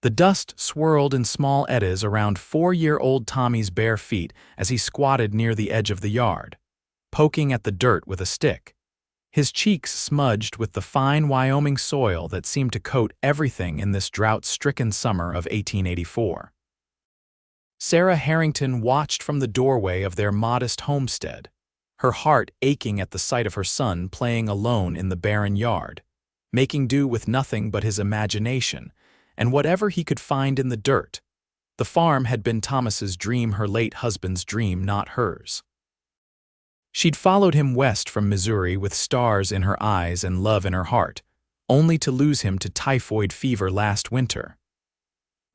The dust swirled in small eddies around 4-year-old Tommy's bare feet as he squatted near the edge of the yard, poking at the dirt with a stick. His cheeks smudged with the fine Wyoming soil that seemed to coat everything in this drought-stricken summer of 1884. Sarah Harrington watched from the doorway of their modest homestead, her heart aching at the sight of her son playing alone in the barren yard, making do with nothing but his imagination and whatever he could find in the dirt. The farm had been Thomas's dream, her late husband's dream, not hers. She'd followed him west from Missouri with stars in her eyes and love in her heart, only to lose him to typhoid fever last winter.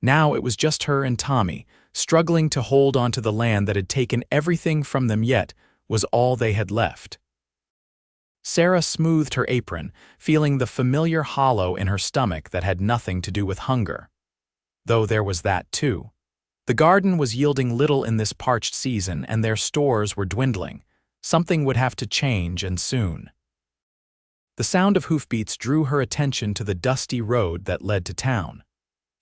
Now it was just her and Tommy, struggling to hold onto the land that had taken everything from them yet was all they had left. Sarah smoothed her apron, feeling the familiar hollow in her stomach that had nothing to do with hunger. Though there was that too. The garden was yielding little in this parched season and their stores were dwindling. Something would have to change, and soon. The sound of hoofbeats drew her attention to the dusty road that led to town.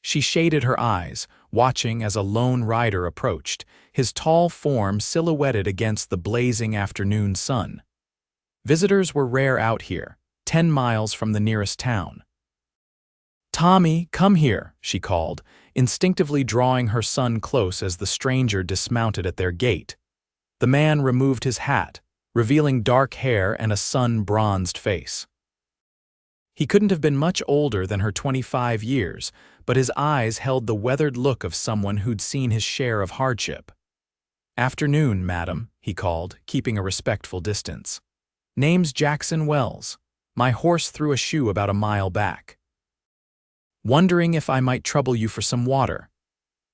She shaded her eyes, watching as a lone rider approached, his tall form silhouetted against the blazing afternoon sun. Visitors were rare out here, 10 miles from the nearest town. "Tommy, come here," she called, instinctively drawing her son close as the stranger dismounted at their gate. The man removed his hat, revealing dark hair and a sun-bronzed face. He couldn't have been much older than her 25 years, but his eyes held the weathered look of someone who'd seen his share of hardship. "Afternoon, madam," he called, keeping a respectful distance. "Name's Jackson Wells. My horse threw a shoe about a mile back. Wondering if I might trouble you for some water."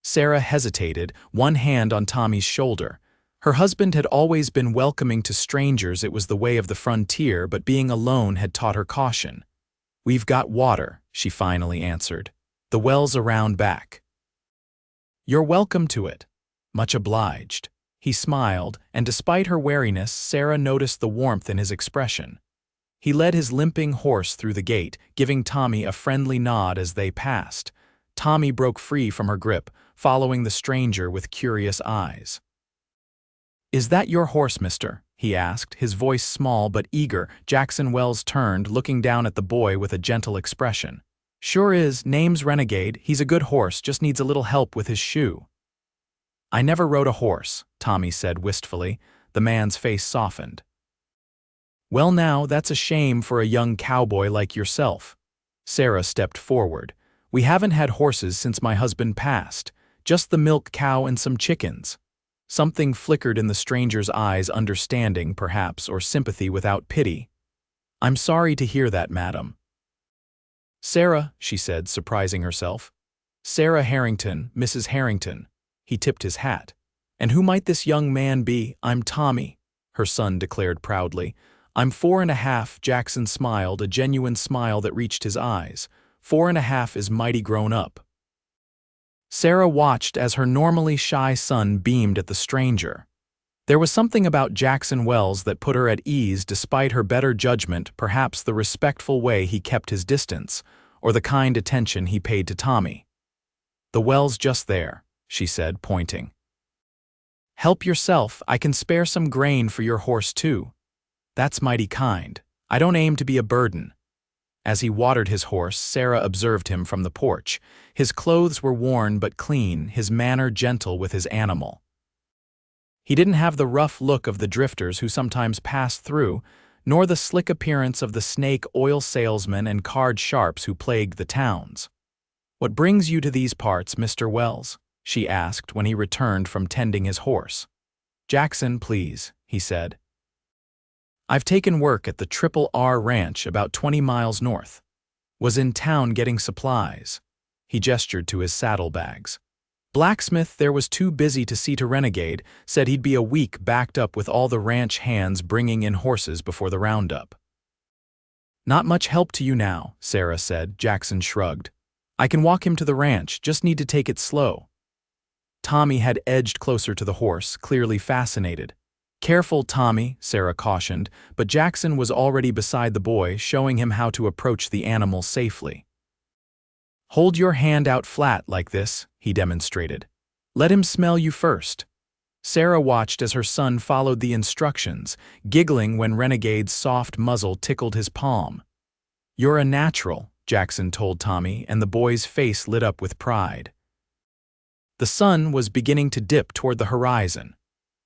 Sarah hesitated, one hand on Tommy's shoulder. Her husband had always been welcoming to strangers, it was the way of the frontier, but being alone had taught her caution. "We've got water," she finally answered. "The well's around back." "You're welcome to it." "Much obliged." He smiled, and despite her wariness, Sarah noticed the warmth in his expression. He led his limping horse through the gate, giving Tommy a friendly nod as they passed. Tommy broke free from her grip, following the stranger with curious eyes. "Is that your horse, mister?" he asked, his voice small but eager. Jackson Wells turned, looking down at the boy with a gentle expression. "Sure is, name's Renegade. He's a good horse, just needs a little help with his shoe." "I never rode a horse," Tommy said wistfully. The man's face softened. "Well now, that's a shame for a young cowboy like yourself." Sarah stepped forward. "We haven't had horses since my husband passed. Just the milk cow and some chickens." Something flickered in the stranger's eyes, understanding, perhaps, or sympathy without pity. "I'm sorry to hear that, madam." "Sarah," she said, surprising herself. "Sarah Harrington, Mrs. Harrington." He tipped his hat. "And who might this young man be?" "I'm Tommy," her son declared proudly. "I'm 4.5, Jackson smiled, a genuine smile that reached his eyes. 4.5 is mighty grown up. Sarah watched as her normally shy son beamed at the stranger. There was something about Jackson Wells that put her at ease despite her better judgment, perhaps the respectful way he kept his distance, or the kind attention he paid to Tommy. "The well's just there," she said, pointing. "Help yourself, I can spare some grain for your horse too." "That's mighty kind. I don't aim to be a burden." As he watered his horse, Sarah observed him from the porch. His clothes were worn but clean, his manner gentle with his animal. He didn't have the rough look of the drifters who sometimes passed through, nor the slick appearance of the snake oil salesmen and card sharps who plagued the towns. "What brings you to these parts, Mr. Wells?" she asked when he returned from tending his horse. "Jackson, please," he said. "I've taken work at the Triple R Ranch about 20 miles north. Was in town getting supplies." He gestured to his saddlebags. "Blacksmith there was too busy to see to Renegade, said he'd be a week backed up with all the ranch hands bringing in horses before the roundup." "Not much help to you now," Sarah said. Jackson shrugged. "I can walk him to the ranch, just need to take it slow." Tommy had edged closer to the horse, clearly fascinated. "Careful, Tommy," Sarah cautioned, but Jackson was already beside the boy, showing him how to approach the animal safely. Hold your hand out flat like this, he demonstrated. Let him smell you first. Sarah watched as her son followed the instructions, giggling when Renegade's soft muzzle tickled his palm. You're a natural, Jackson told Tommy, and the boy's face lit up with pride. The sun was beginning to dip toward the horizon.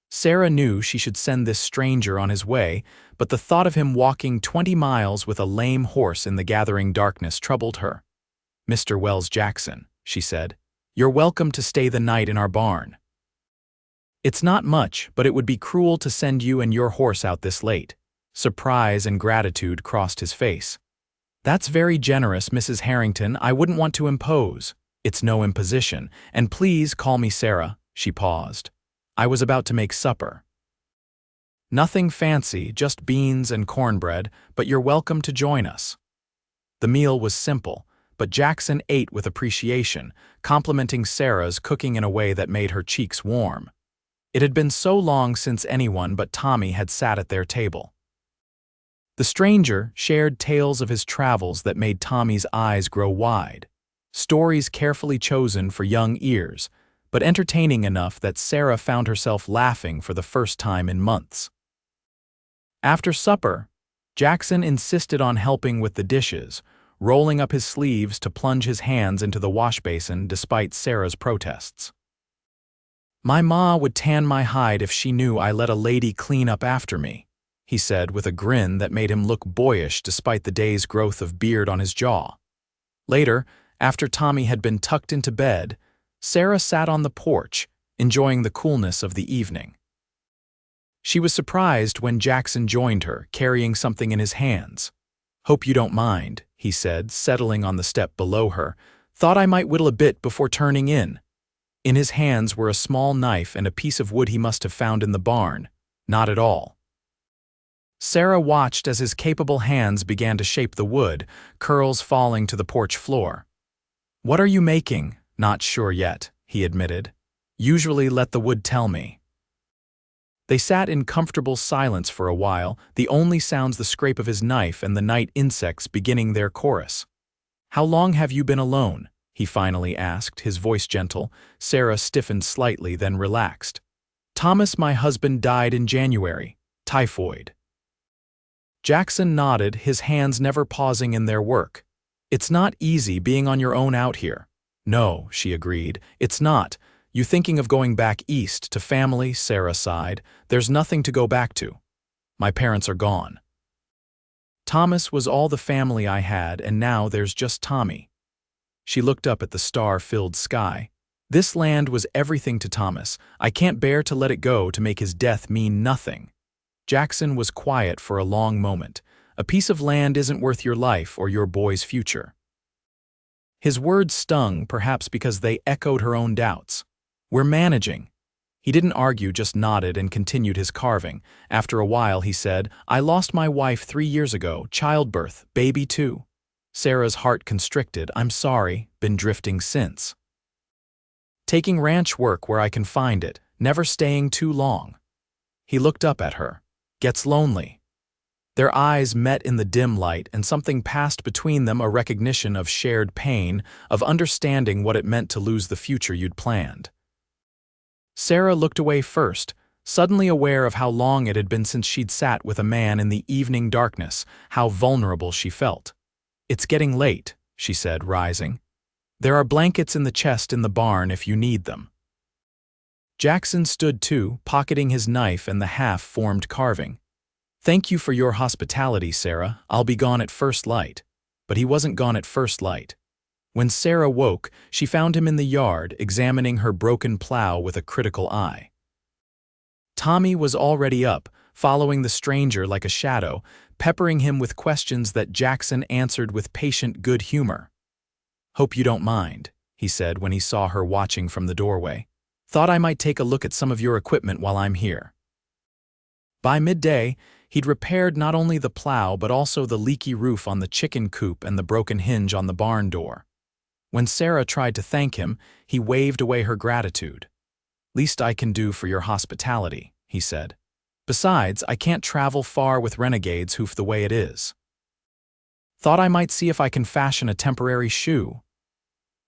Sarah knew she should send this stranger on his way, but the thought of him walking 20 miles with a lame horse in the gathering darkness troubled her. Mr. Wells Jackson, she said, you're welcome to stay the night in our barn. It's not much, but it would be cruel to send you and your horse out this late. Surprise and gratitude crossed his face. That's very generous, Mrs. Harrington. I wouldn't want to impose. It's no imposition, and please call me Sarah. She paused. I was about to make supper. Nothing fancy, just beans and cornbread, but you're welcome to join us. The meal was simple, but Jackson ate with appreciation, complimenting Sarah's cooking in a way that made her cheeks warm. It had been so long since anyone but Tommy had sat at their table. The stranger shared tales of his travels that made Tommy's eyes grow wide, stories carefully chosen for young ears, but entertaining enough that Sarah found herself laughing for the first time in months. After supper, Jackson insisted on helping with the dishes, rolling up his sleeves to plunge his hands into the wash basin despite Sarah's protests. My ma would tan my hide if she knew I let a lady clean up after me, he said with a grin that made him look boyish despite the day's growth of beard on his jaw. Later, after Tommy had been tucked into bed, Sarah sat on the porch, enjoying the coolness of the evening. She was surprised when Jackson joined her, carrying something in his hands. Hope you don't mind, he said, settling on the step below her. Thought I might whittle a bit before turning in. In his hands were a small knife and a piece of wood he must have found in the barn. Not at all. Sarah watched as his capable hands began to shape the wood, curls falling to the porch floor. What are you making? Not sure yet, he admitted. Usually let the wood tell me. They sat in comfortable silence for a while, the only sounds the scrape of his knife and the night insects beginning their chorus. How long have you been alone? He finally asked, his voice gentle. Sarah stiffened slightly, then relaxed. Thomas, my husband, died in January. Typhoid. Jackson nodded, his hands never pausing in their work. It's not easy being on your own out here. No, she agreed. It's not. You thinking of going back east to family? Sarah sighed. There's nothing to go back to. My parents are gone. Thomas was all the family I had, and now there's just Tommy. She looked up at the star-filled sky. This land was everything to Thomas. I can't bear to let it go to make his death mean nothing. Jackson was quiet for a long moment. A piece of land isn't worth your life or your boy's future. His words stung, perhaps because they echoed her own doubts. We're managing. He didn't argue, just nodded and continued his carving. After a while, he said, I lost my wife 3 years ago, childbirth, baby too. Sarah's heart constricted. I'm sorry, been drifting since. Taking ranch work where I can find it, never staying too long. He looked up at her. Gets lonely. Their eyes met in the dim light, and something passed between them, a recognition of shared pain, of understanding what it meant to lose the future you'd planned. Sarah looked away first, suddenly aware of how long it had been since she'd sat with a man in the evening darkness, how vulnerable she felt. It's getting late, she said, rising. There are blankets in the chest in the barn if you need them. Jackson stood too, pocketing his knife and the half-formed carving. Thank you for your hospitality, Sarah. I'll be gone at first light. But he wasn't gone at first light. When Sarah woke, she found him in the yard, examining her broken plow with a critical eye. Tommy was already up, following the stranger like a shadow, peppering him with questions that Jackson answered with patient good humor. Hope you don't mind, he said when he saw her watching from the doorway. Thought I might take a look at some of your equipment while I'm here. By midday, he'd repaired not only the plow but also the leaky roof on the chicken coop and the broken hinge on the barn door. When Sarah tried to thank him, he waved away her gratitude. Least I can do for your hospitality, he said. Besides, I can't travel far with renegades hoof the way it is. Thought I might see if I can fashion a temporary shoe.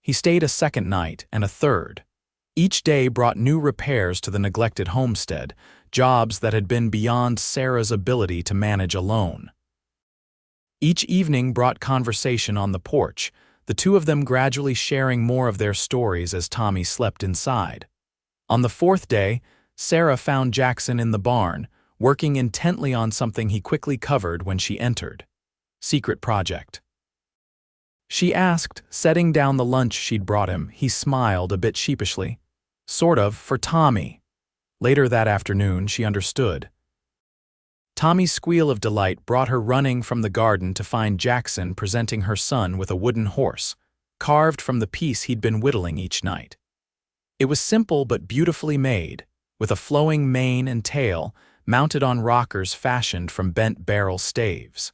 He stayed a second night and a third. Each day brought new repairs to the neglected homestead, jobs that had been beyond Sarah's ability to manage alone. Each evening brought conversation on the porch, the two of them gradually sharing more of their stories as Tommy slept inside. On the fourth day, Sarah found Jackson in the barn, working intently on something he quickly covered when she entered. Secret project. She asked, setting down the lunch she'd brought him. He smiled a bit sheepishly. Sort of, for Tommy. Later that afternoon, she understood. Tommy's squeal of delight brought her running from the garden to find Jackson presenting her son with a wooden horse, carved from the piece he'd been whittling each night. It was simple but beautifully made, with a flowing mane and tail, mounted on rockers fashioned from bent barrel staves.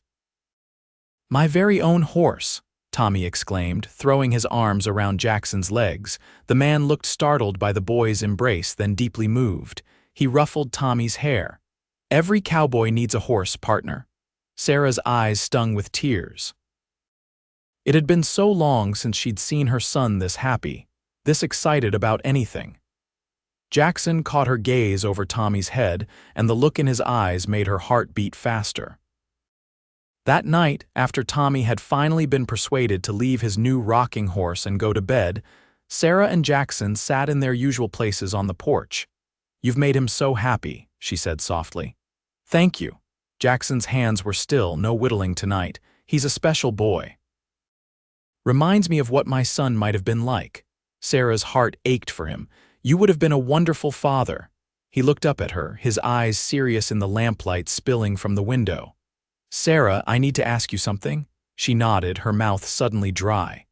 "My very own horse," Tommy exclaimed, throwing his arms around Jackson's legs. The man looked startled by the boy's embrace, then deeply moved. He ruffled Tommy's hair. "Every cowboy needs a horse, partner." Sarah's eyes stung with tears. It had been so long since she'd seen her son this happy, this excited about anything. Jackson caught her gaze over Tommy's head, and the look in his eyes made her heart beat faster. That night, after Tommy had finally been persuaded to leave his new rocking horse and go to bed, Sarah and Jackson sat in their usual places on the porch. "You've made him so happy," she said softly. "Thank you." Jackson's hands were still, no whittling tonight. "He's a special boy. Reminds me of what my son might have been like." Sarah's heart ached for him. "You would have been a wonderful father." He looked up at her, his eyes serious in the lamplight spilling from the window. "Sarah, I need to ask you something." She nodded, her mouth suddenly dry.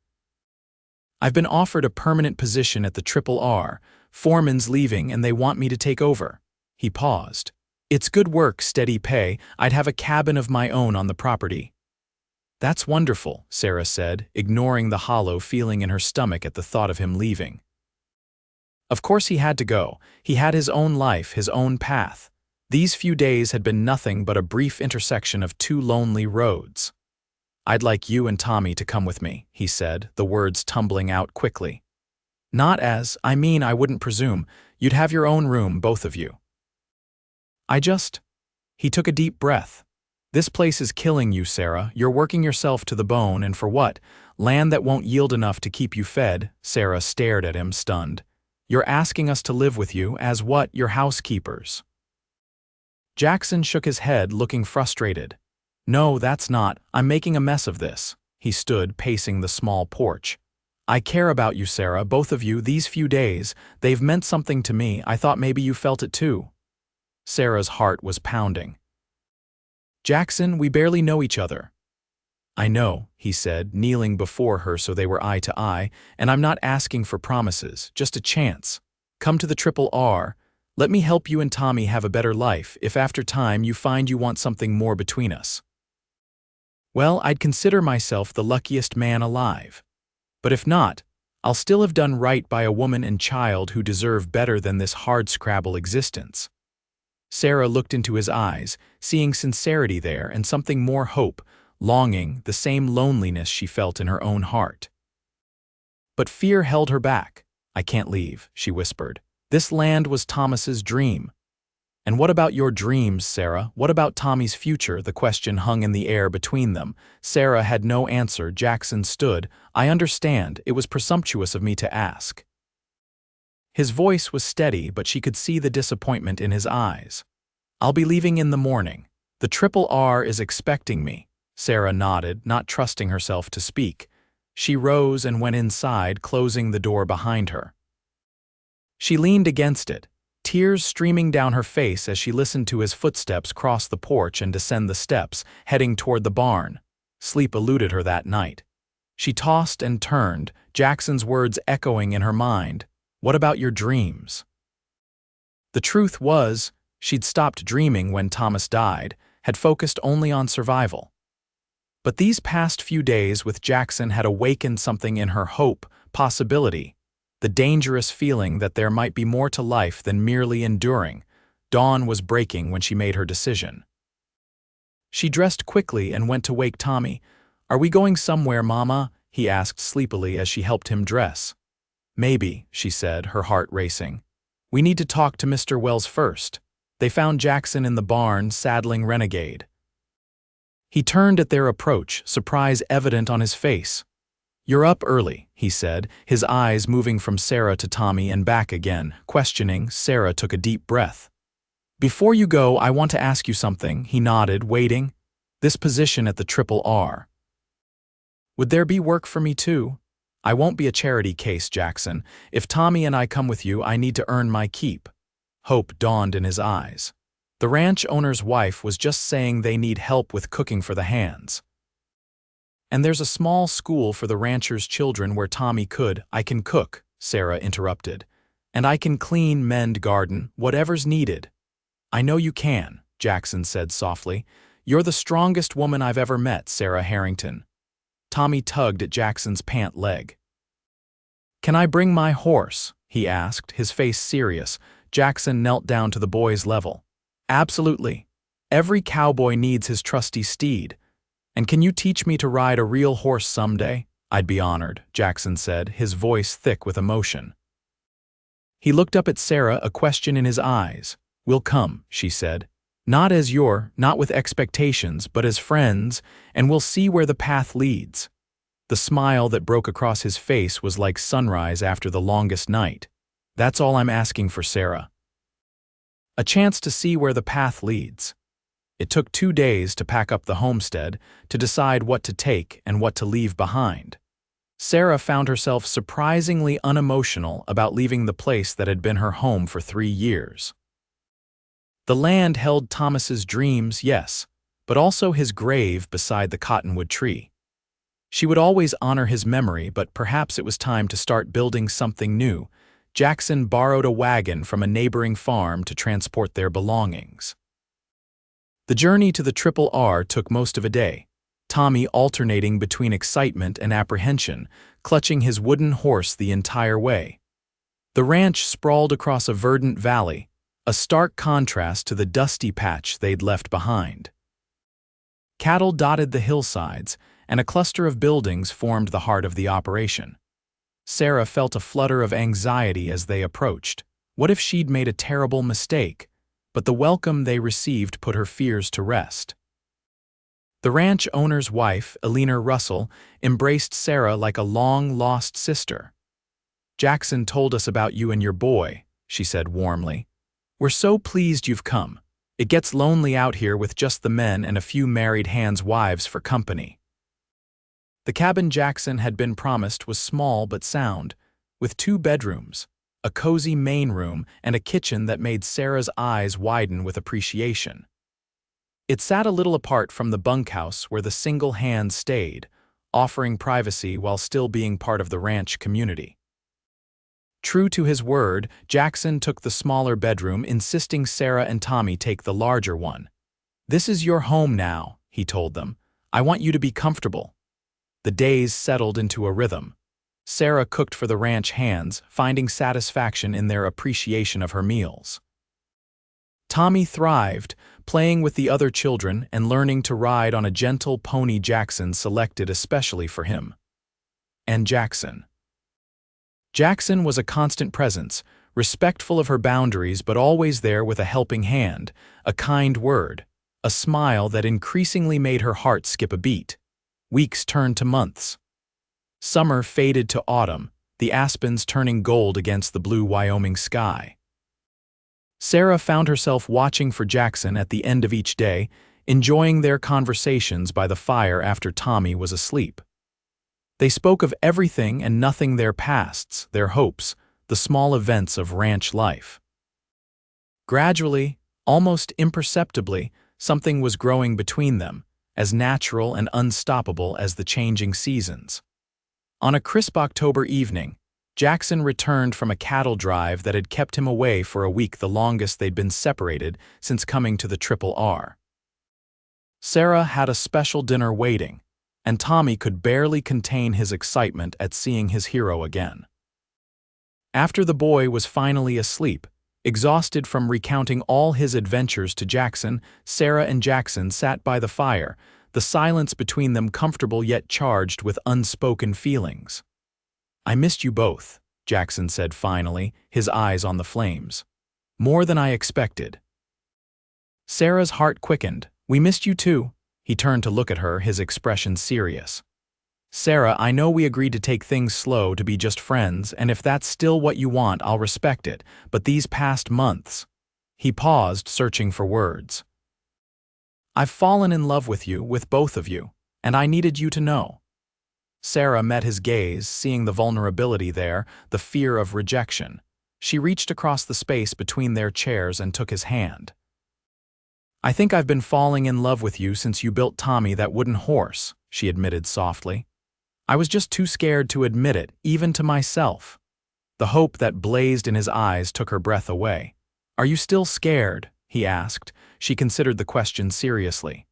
"I've been offered a permanent position at the R. Foreman's leaving and they want me to take over." He paused. "It's good work, steady pay. I'd have a cabin of my own on the property." "That's wonderful," Sarah said, ignoring the hollow feeling in her stomach at the thought of him leaving. Of course he had to go. He had his own life, his own path. These few days had been nothing but a brief intersection of two lonely roads. "I'd like you and Tommy to come with me," he said, the words tumbling out quickly. I mean I wouldn't presume. You'd have your own room, both of you." He took a deep breath. "This place is killing you, Sarah. You're working yourself to the bone, and for what? Land that won't yield enough to keep you fed." Sarah stared at him, stunned. "You're asking us to live with you, as what? Your housekeepers." Jackson shook his head, looking frustrated. "No, that's not. I'm making a mess of this." He stood, pacing the small porch. "I care about you, Sarah, both of you, these few days. They've meant something to me. I thought maybe you felt it too." Sarah's heart was pounding. "Jackson, we barely know each other." "I know," he said, kneeling before her so they were eye to eye, "and I'm not asking for promises, just a chance. Come to the R. Let me help you and Tommy have a better life if after time you find you want something more between us." "Well, I'd consider myself the luckiest man alive. But if not, I'll still have done right by a woman and child who deserve better than this hardscrabble existence." Sarah looked into his eyes, seeing sincerity there and something more hope, longing, the same loneliness she felt in her own heart. But fear held her back. "I can't leave," she whispered. "This land was Thomas's dream." "And what about your dreams, Sarah? What about Tommy's future?" The question hung in the air between them. Sarah had no answer. Jackson stood. "I understand. It was presumptuous of me to ask." His voice was steady, but she could see the disappointment in his eyes. "I'll be leaving in the morning. The R is expecting me." Sarah nodded, not trusting herself to speak. She rose and went inside, closing the door behind her. She leaned against it, tears streaming down her face as she listened to his footsteps cross the porch and descend the steps, heading toward the barn. Sleep eluded her that night. She tossed and turned, Jackson's words echoing in her mind. "What about your dreams?" The truth was, she'd stopped dreaming when Thomas died, had focused only on survival. But these past few days with Jackson had awakened something in her: hope, possibility, the dangerous feeling that there might be more to life than merely enduring. Dawn was breaking when she made her decision. She dressed quickly and went to wake Tommy. "Are we going somewhere, Mama?" he asked sleepily as she helped him dress. Maybe, she said, her heart racing. We need to talk to Mr. Wells first. They found Jackson in the barn, saddling Renegade. He turned at their approach, surprise evident on his face. You're up early, he said, his eyes moving from Sarah to Tommy and back again. Questioning, Sarah took a deep breath. Before you go, I want to ask you something, he nodded, waiting. This position at the Triple R. Would there be work for me too? I won't be a charity case, Jackson. If Tommy and I come with you, I need to earn my keep. Hope dawned in his eyes. The ranch owner's wife was just saying they need help with cooking for the hands. And there's a small school for the rancher's children where Tommy could. I can cook, Sarah interrupted. And I can clean, mend, garden, whatever's needed. I know you can, Jackson said softly. You're the strongest woman I've ever met, Sarah Harrington. Tommy tugged at Jackson's pant leg. Can I bring my horse? He asked, his face serious. Jackson knelt down to the boy's level. Absolutely. Every cowboy needs his trusty steed. And can you teach me to ride a real horse someday? I'd be honored, Jackson said, his voice thick with emotion. He looked up at Sarah, a question in his eyes. We'll come, she said. Not with expectations, but as friends, and we'll see where the path leads. The smile that broke across his face was like sunrise after the longest night. That's all I'm asking for, Sarah. A chance to see where the path leads. It took 2 days to pack up the homestead, to decide what to take and what to leave behind. Sarah found herself surprisingly unemotional about leaving the place that had been her home for 3 years. The land held Thomas's dreams, yes, but also his grave beside the cottonwood tree. She would always honor his memory, but perhaps it was time to start building something new. Jackson borrowed a wagon from a neighboring farm to transport their belongings. The journey to the Triple R took most of a day, Tommy alternating between excitement and apprehension, clutching his wooden horse the entire way. The ranch sprawled across a verdant valley, a stark contrast to the dusty patch they'd left behind. Cattle dotted the hillsides, and a cluster of buildings formed the heart of the operation. Sarah felt a flutter of anxiety as they approached. What if she'd made a terrible mistake? But the welcome they received put her fears to rest. The ranch owner's wife, Elena Russell, embraced Sarah like a long-lost sister. Jackson told us about you and your boy, she said warmly. We're so pleased you've come. It gets lonely out here with just the men and a few married hands' wives for company. The cabin Jackson had been promised was small but sound, with 2 bedrooms, a cozy main room, and a kitchen that made Sarah's eyes widen with appreciation. It sat a little apart from the bunkhouse where the single hand stayed, offering privacy while still being part of the ranch community. True to his word, Jackson took the smaller bedroom, insisting Sarah and Tommy take the larger one. This is your home now, he told them. I want you to be comfortable. The days settled into a rhythm. Sarah cooked for the ranch hands, finding satisfaction in their appreciation of her meals. Tommy thrived, playing with the other children and learning to ride on a gentle pony Jackson selected especially for him. And Jackson. Jackson was a constant presence, respectful of her boundaries but always there with a helping hand, a kind word, a smile that increasingly made her heart skip a beat. Weeks turned to months. Summer faded to autumn, the aspens turning gold against the blue Wyoming sky. Sarah found herself watching for Jackson at the end of each day, enjoying their conversations by the fire after Tommy was asleep. They spoke of everything and nothing, their pasts, their hopes, the small events of ranch life. Gradually, almost imperceptibly, something was growing between them, as natural and unstoppable as the changing seasons. On a crisp October evening, Jackson returned from a cattle drive that had kept him away for a week, the longest they'd been separated since coming to the Triple R. Sarah had a special dinner waiting, and Tommy could barely contain his excitement at seeing his hero again. After the boy was finally asleep, exhausted from recounting all his adventures to Jackson, Sarah and Jackson sat by the fire, the silence between them comfortable yet charged with unspoken feelings. "I missed you both," Jackson said finally, his eyes on the flames. "More than I expected." Sarah's heart quickened. "We missed you too." He turned to look at her, his expression serious. "Sarah, I know we agreed to take things slow, to be just friends, and if that's still what you want, I'll respect it, but these past months—" He paused, searching for words. "I've fallen in love with you, with both of you, and I needed you to know." Sarah met his gaze, seeing the vulnerability there, the fear of rejection. She reached across the space between their chairs and took his hand. "I think I've been falling in love with you since you built Tommy that wooden horse," she admitted softly. "I was just too scared to admit it, even to myself." The hope that blazed in his eyes took her breath away. "Are you still scared?" he asked. She considered the question seriously.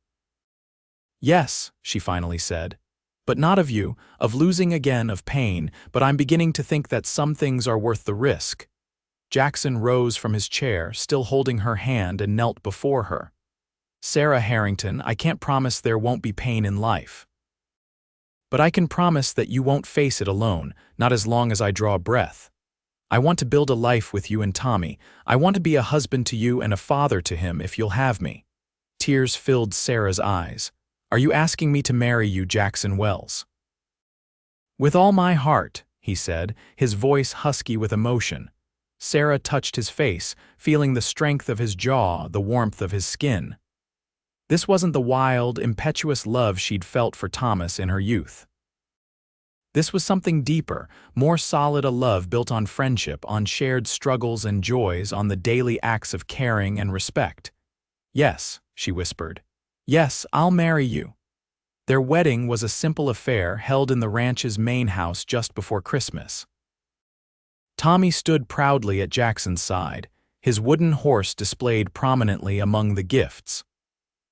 "Yes," she finally said. "But not of you, of losing again, of pain, but I'm beginning to think that some things are worth the risk." Jackson rose from his chair, still holding her hand, and knelt before her. "Sarah Harrington, I can't promise there won't be pain in life. But I can promise that you won't face it alone, not as long as I draw a breath. I want to build a life with you and Tommy. I want to be a husband to you and a father to him if you'll have me." Tears filled Sarah's eyes. "Are you asking me to marry you, Jackson Wells?" "With all my heart," he said, his voice husky with emotion. Sarah touched his face, feeling the strength of his jaw, the warmth of his skin. This wasn't the wild, impetuous love she'd felt for Thomas in her youth. This was something deeper, more solid, a love built on friendship, on shared struggles and joys, on the daily acts of caring and respect. "Yes," she whispered. "Yes, I'll marry you." Their wedding was a simple affair held in the ranch's main house just before Christmas. Tommy stood proudly at Jackson's side, his wooden horse displayed prominently among the gifts.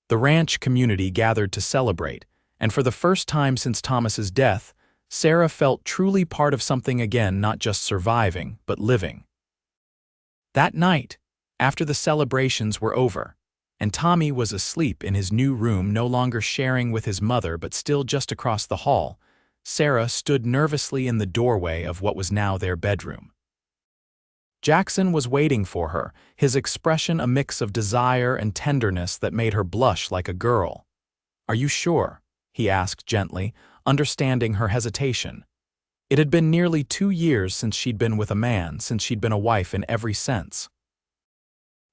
The ranch community gathered to celebrate, and for the first time since Thomas's death, Sarah felt truly part of something again, not just surviving, but living. That night, after the celebrations were over, and Tommy was asleep in his new room, no longer sharing with his mother but still just across the hall, Sarah stood nervously in the doorway of what was now their bedroom. Jackson was waiting for her, his expression a mix of desire and tenderness that made her blush like a girl. "Are you sure?" he asked gently, understanding her hesitation. It had been nearly 2 years since she'd been with a man, since she'd been a wife in every sense.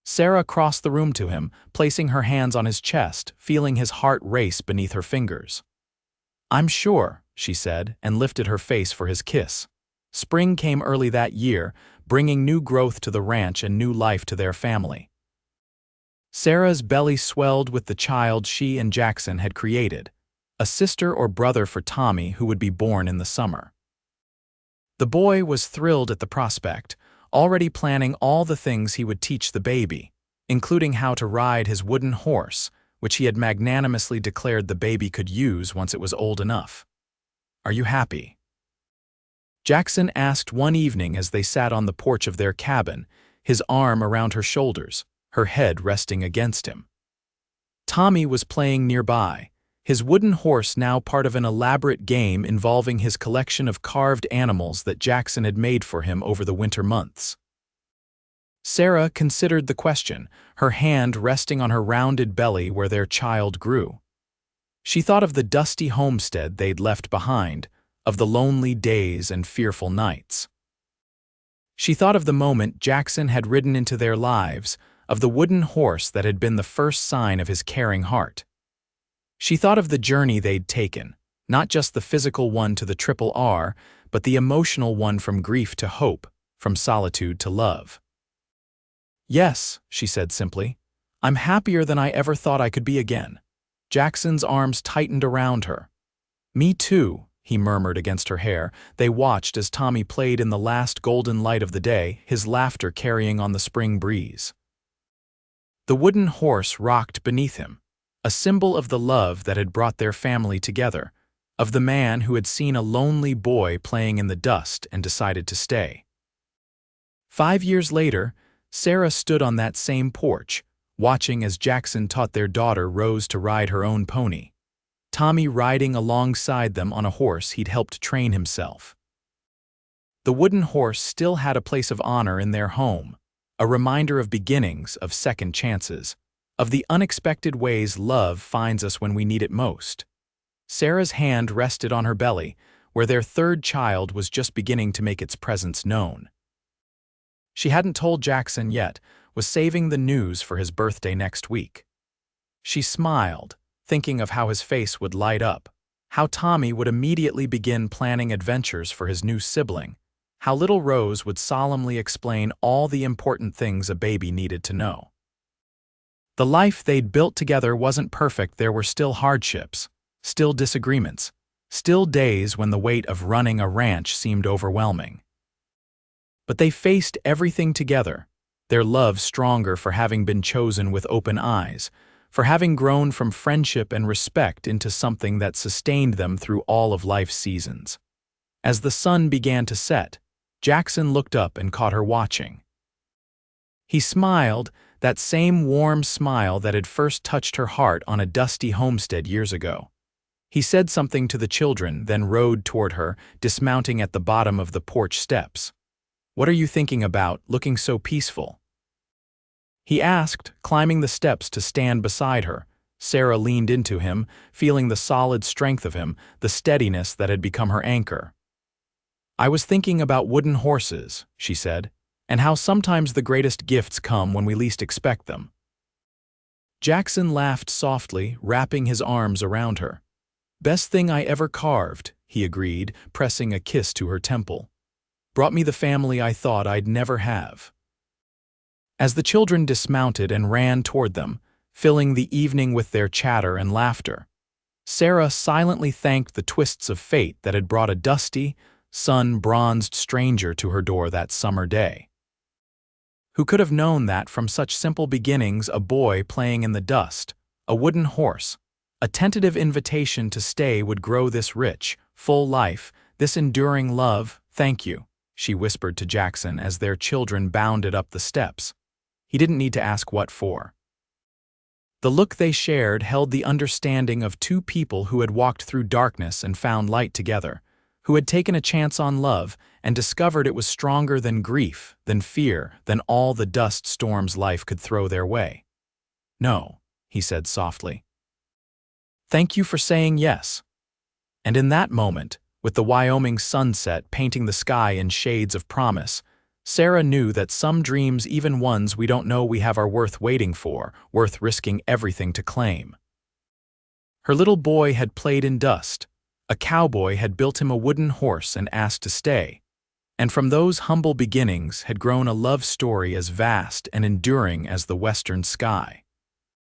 Sarah crossed the room to him, placing her hands on his chest, feeling his heart race beneath her fingers. "I'm sure," she said, and lifted her face for his kiss. Spring came early that year, bringing new growth to the ranch and new life to their family. Sarah's belly swelled with the child she and Jackson had created, a sister or brother for Tommy who would be born in the summer. The boy was thrilled at the prospect, already planning all the things he would teach the baby, including how to ride his wooden horse, which he had magnanimously declared the baby could use once it was old enough. "Are you happy?" Jackson asked one evening as they sat on the porch of their cabin, his arm around her shoulders, her head resting against him. Tommy was playing nearby, his wooden horse now part of an elaborate game involving his collection of carved animals that Jackson had made for him over the winter months. Sarah considered the question, her hand resting on her rounded belly where their child grew. She thought of the dusty homestead they'd left behind, of the lonely days and fearful nights. She thought of the moment Jackson had ridden into their lives, of the wooden horse that had been the first sign of his caring heart. She thought of the journey they'd taken, not just the physical one to the Triple R, but the emotional one from grief to hope, from solitude to love. "Yes," she said simply, "I'm happier than I ever thought I could be again." Jackson's arms tightened around her. "Me too," he murmured against her hair. They watched as Tommy played in the last golden light of the day, his laughter carrying on the spring breeze. The wooden horse rocked beneath him, a symbol of the love that had brought their family together, of the man who had seen a lonely boy playing in the dust and decided to stay. 5 years later, Sarah stood on that same porch, watching as Jackson taught their daughter Rose to ride her own pony. Tommy riding alongside them on a horse he'd helped train himself. The wooden horse still had a place of honor in their home, a reminder of beginnings, of second chances, of the unexpected ways love finds us when we need it most. Sarah's hand rested on her belly, where their third child was just beginning to make its presence known. She hadn't told Jackson yet, was saving the news for his birthday next week. She smiled, thinking of how his face would light up, how Tommy would immediately begin planning adventures for his new sibling, how little Rose would solemnly explain all the important things a baby needed to know. The life they'd built together wasn't perfect. There were still hardships, still disagreements, still days when the weight of running a ranch seemed overwhelming. But they faced everything together, their love stronger for having been chosen with open eyes, for having grown from friendship and respect into something that sustained them through all of life's seasons. As the sun began to set, Jackson looked up and caught her watching. He smiled, that same warm smile that had first touched her heart on a dusty homestead years ago. He said something to the children, then rode toward her, dismounting at the bottom of the porch steps. "What are you thinking about, looking so peaceful?" he asked, climbing the steps to stand beside her. Sarah leaned into him, feeling the solid strength of him, the steadiness that had become her anchor. "I was thinking about wooden horses," she said, "and how sometimes the greatest gifts come when we least expect them." Jackson laughed softly, wrapping his arms around her. "Best thing I ever carved," he agreed, pressing a kiss to her temple. "Brought me the family I thought I'd never have." As the children dismounted and ran toward them, filling the evening with their chatter and laughter, Sarah silently thanked the twists of fate that had brought a dusty, sun-bronzed stranger to her door that summer day. Who could have known that from such simple beginnings, a boy playing in the dust, a wooden horse, a tentative invitation to stay would grow this rich, full life, this enduring love? "Thank you," she whispered to Jackson as their children bounded up the steps. He didn't need to ask what for. The look they shared held the understanding of two people who had walked through darkness and found light together, who had taken a chance on love and discovered it was stronger than grief, than fear, than all the dust storms life could throw their way. "No," he said softly. "Thank you for saying yes." And in that moment, with the Wyoming sunset painting the sky in shades of promise, Sarah knew that some dreams, even ones we don't know we have, are worth waiting for, worth risking everything to claim. Her little boy had played in dust. A cowboy had built him a wooden horse and asked to stay. And from those humble beginnings had grown a love story as vast and enduring as the western sky.